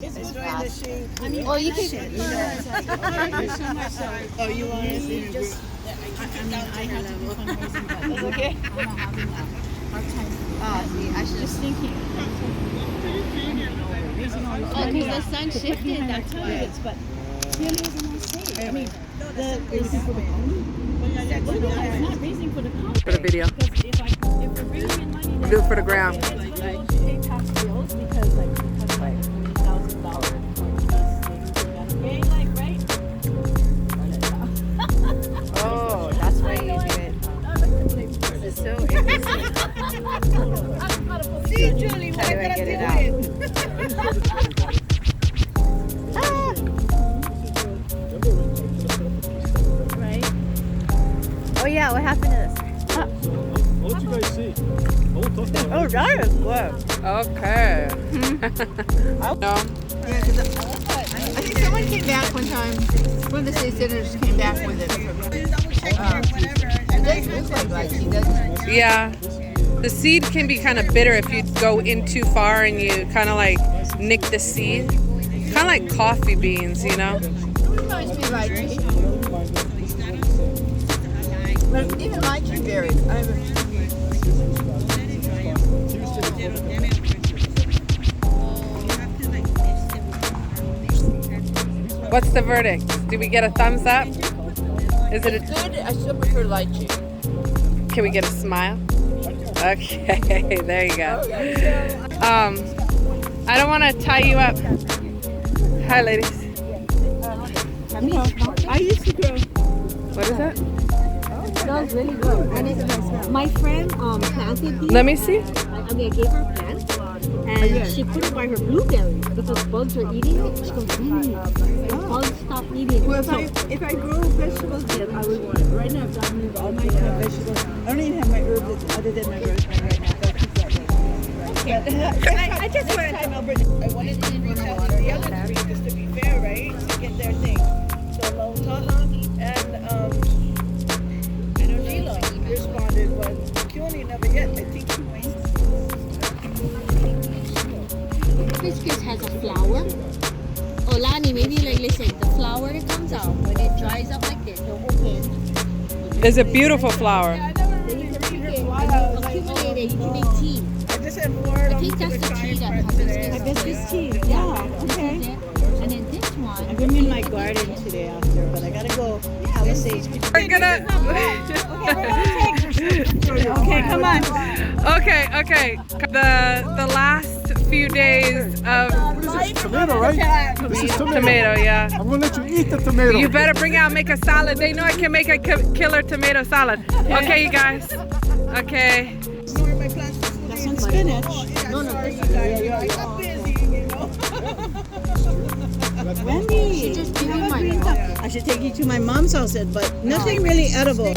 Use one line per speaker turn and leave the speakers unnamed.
It's right that she.
Oh, you can.
Thank you so much. Oh, you want us in a group?
I had to do fundraising, but
It's okay.
I'm not having a hard time.
Oh, see, I should
Just thinking. Oh, because the sun shifted, that's why.
But
Really isn't that safe. I mean, it's not raising for the county.
For the video.
Because if we're bringing in money,
Do it for the gram.
it's like pay past bills because like $40,000 for these like right.
Oh, that's why you do it. It's so interesting.
See, Julie,
How do I get it out?
Right?
Oh yeah, what happened to this?
What did you guys see?
Oh, that is good.
Okay. No.
I think someone came back one time. One of the state senators came back with it. It does look like lychee, doesn't it?
Yeah. The seed can be kind of bitter if you go in too far and you kind of like nick the seed. Kind of like coffee beans, you know?
It reminds me of lychee. But even lychee berries.
What's the verdict? Do we get a thumbs up? Is it
It's good. I still prefer lychee.
can we get a smile? Okay, there you go. I don't want to tie you up. Hi, ladies.
I used to grow.
What is that?
It smells really good. And my friend planted these.
Let me see.
I gave her a plant, and she put it by her blueberries because bugs are eating it. She goes, bugs stop eating it.
Well, if I grow vegetables, then I would want it. Right now, I've gotten rid of all my vegetables. I don't even have my herbs other than my rosemary right now. I just want to. I wanted to reach out to the other three just to be fair, right? To get their thing. So Lautaha and Sheila responded, but Keone never yet. I think he went.
Hibiscus has a flower. Oh, Lani, maybe like listen, the flower that comes out when it dries up like this, it'll open.
It's a beautiful flower.
Then you can pick it, when you accumulate it, you can make tea.
I just had four
I think that's the tea that hibiscus.
Hibiscus tea. Yeah. Okay.
And then this one.
I'm in my garden today after, but I gotta go Palisades.
We're gonna.
Okay, come on.
Okay. The last few days of
Tomato, right? This is tomato.
tomato, yeah.
I'm gonna let you eat the tomato.
You better make a salad. They know I can make a killer tomato salad. Okay, you guys. Okay.
That's some spinach.
No, this is
Wendy,
just give me my
I should take you to my mom's house, but nothing really edible.